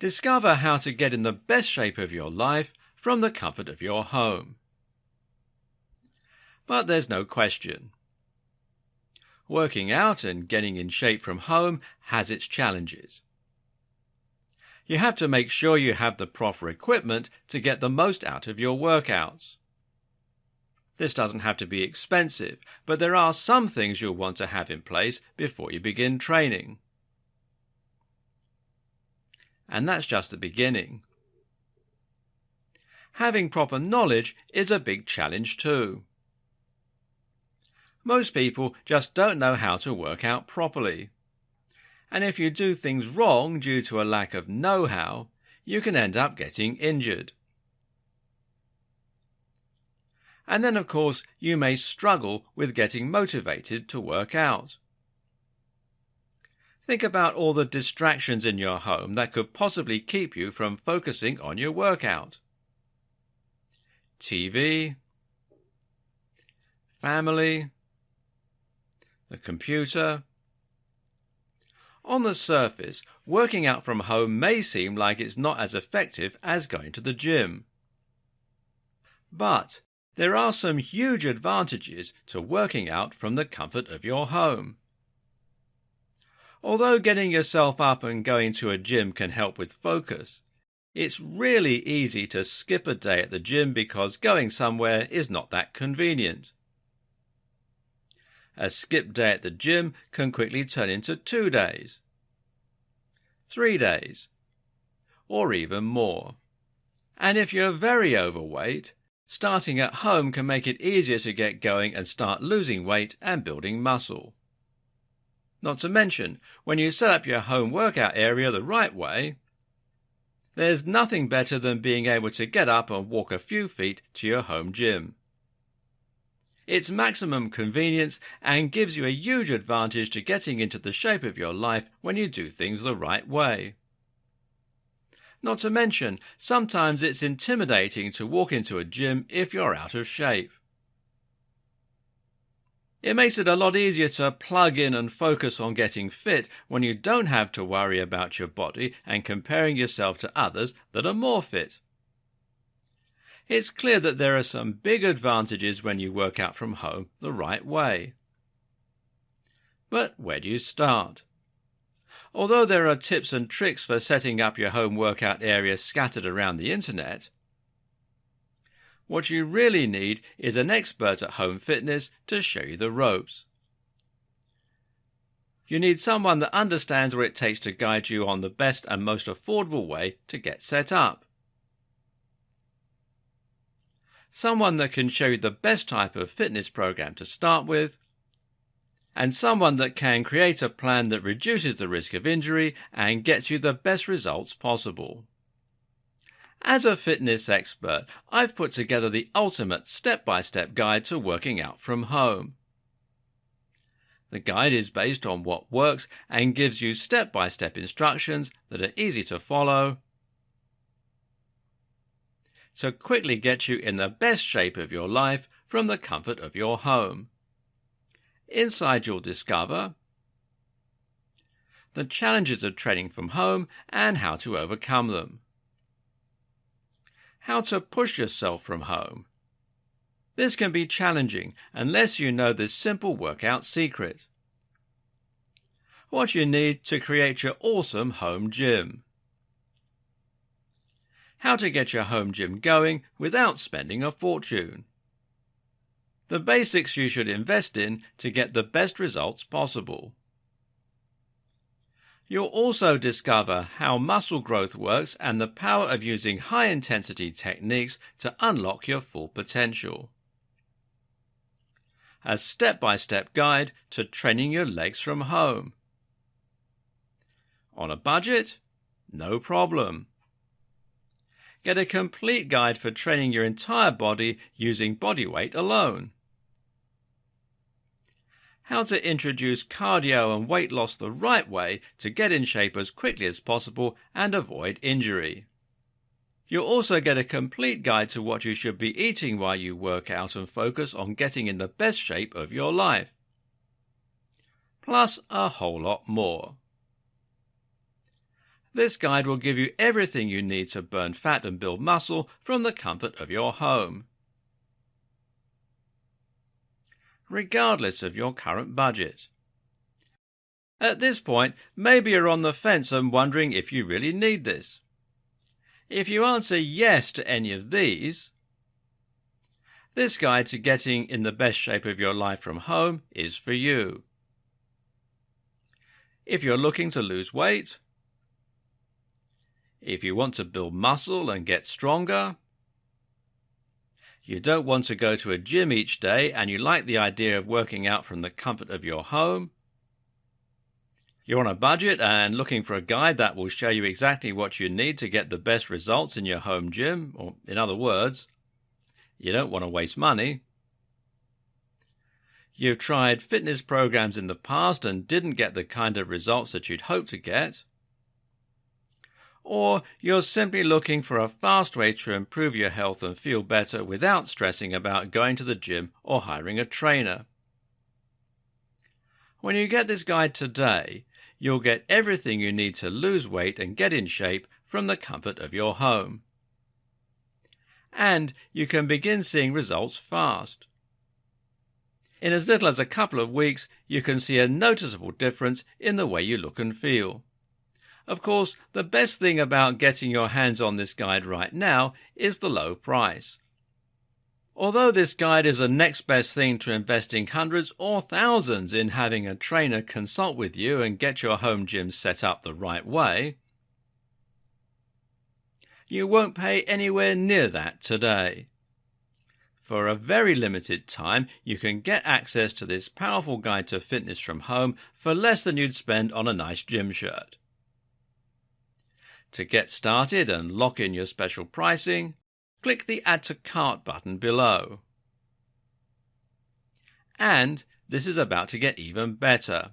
Discover how to get in the best shape of your life from the comfort of your home. But there's no question. Working out and getting in shape from home has its challenges. You have to make sure you have the proper equipment to get the most out of your workouts. This doesn't have to be expensive, but there are some things you'll want to have in place before you begin training. And that's just the beginning. Having proper knowledge is a big challenge too. Most people just don't know how to work out properly. And if you do things wrong due to a lack of know-how, you can end up getting injured. And then, of course, you may struggle with getting motivated to work out. Think about all the distractions in your home that could possibly keep you from focusing on your workout. TV, family, the computer. On the surface, working out from home may seem like it's not as effective as going to the gym. But there are some huge advantages to working out from the comfort of your home. Although getting yourself up and going to a gym can help with focus, it's really easy to skip a day at the gym because going somewhere is not that convenient. A skip day at the gym can quickly turn into 2 days, 3 days, or even more. And if you're very overweight, starting at home can make it easier to get going and start losing weight and building muscle. Not to mention, when you set up your home workout area the right way, there's nothing better than being able to get up and walk a few feet to your home gym. It's maximum convenience and gives you a huge advantage to getting into the shape of your life when you do things the right way. Not to mention, sometimes it's intimidating to walk into a gym if you're out of shape. It makes it a lot easier to plug in and focus on getting fit when you don't have to worry about your body and comparing yourself to others that are more fit. It's clear that there are some big advantages when you work out from home the right way. But where do you start? Although there are tips and tricks for setting up your home workout area scattered around the internet, what you really need is an expert at home fitness to show you the ropes. You need someone that understands what it takes to guide you on the best and most affordable way to get set up. Someone that can show you the best type of fitness program to start with, and someone that can create a plan that reduces the risk of injury and gets you the best results possible. As a fitness expert, I've put together the ultimate step-by-step guide to working out from home. The guide is based on what works and gives you step-by-step instructions that are easy to follow to quickly get you in the best shape of your life from the comfort of your home. Inside you'll discover the challenges of training from home and how to overcome them. How to push yourself from home. This can be challenging unless you know this simple workout secret. What you need to create your awesome home gym. How to get your home gym going without spending a fortune. The basics you should invest in to get the best results possible. You'll also discover how muscle growth works and the power of using high-intensity techniques to unlock your full potential. A step-by-step guide to training your legs from home. On a budget? No problem. Get a complete guide for training your entire body using body weight alone. How to introduce cardio and weight loss the right way to get in shape as quickly as possible and avoid injury. You'll also get a complete guide to what you should be eating while you work out and focus on getting in the best shape of your life. Plus a whole lot more. This guide will give you everything you need to burn fat and build muscle from the comfort of your home, regardless of your current budget. At this point, maybe you're on the fence and wondering if you really need this. If you answer yes to any of these, this guide to getting in the best shape of your life from home is for you. If you're looking to lose weight, if you want to build muscle and get stronger, you don't want to go to a gym each day and you like the idea of working out from the comfort of your home, you're on a budget and looking for a guide that will show you exactly what you need to get the best results in your home gym, or in other words, you don't want to waste money. You've tried fitness programs in the past and didn't get the kind of results that you'd hoped to get. Or you're simply looking for a fast way to improve your health and feel better without stressing about going to the gym or hiring a trainer. When you get this guide today, you'll get everything you need to lose weight and get in shape from the comfort of your home. And you can begin seeing results fast. In as little as a couple of weeks, you can see a noticeable difference in the way you look and feel. Of course, the best thing about getting your hands on this guide right now is the low price. Although this guide is the next best thing to investing hundreds or thousands in having a trainer consult with you and get your home gym set up the right way, you won't pay anywhere near that today. For a very limited time, you can get access to this powerful guide to fitness from home for less than you'd spend on a nice gym shirt. To get started and lock in your special pricing, click the Add to Cart button below. And this is about to get even better.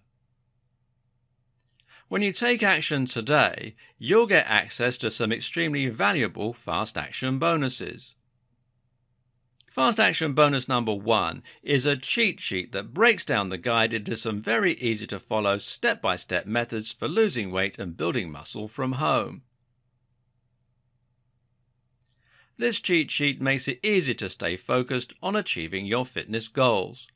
When you take action today, you'll get access to some extremely valuable fast action bonuses. Fast action bonus number 1 is a cheat sheet that breaks down the guide into some very easy to follow step-by-step methods for losing weight and building muscle from home. This cheat sheet makes it easy to stay focused on achieving your fitness goals.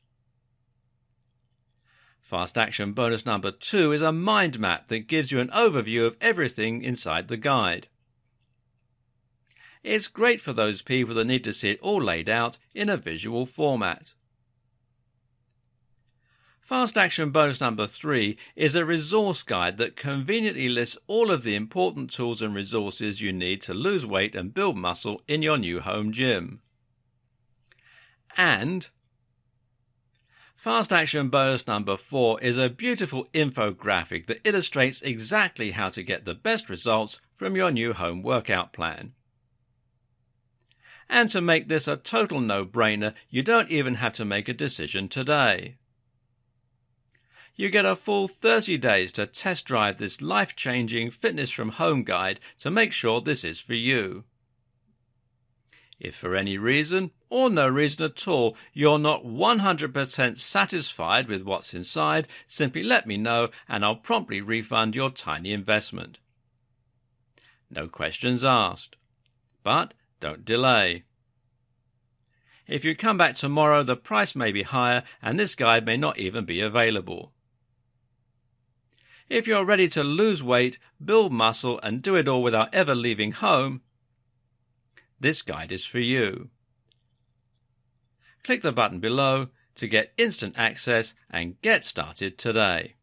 Fast action bonus number 2 is a mind map that gives you an overview of everything inside the guide. It's great for those people that need to see it all laid out in a visual format. Fast action bonus number 3 is a resource guide that conveniently lists all of the important tools and resources you need to lose weight and build muscle in your new home gym. And fast action bonus number 4 is a beautiful infographic that illustrates exactly how to get the best results from your new home workout plan. And to make this a total no-brainer, you don't even have to make a decision today. You get a full 30 days to test drive this life-changing fitness from home guide to make sure this is for you. If for any reason, or no reason at all, you're not 100% satisfied with what's inside, simply let me know and I'll promptly refund your tiny investment. No questions asked. But don't delay. If you come back tomorrow, the price may be higher and this guide may not even be available. If you're ready to lose weight, build muscle and do it all without ever leaving home, this guide is for you. Click the button below to get instant access and get started today.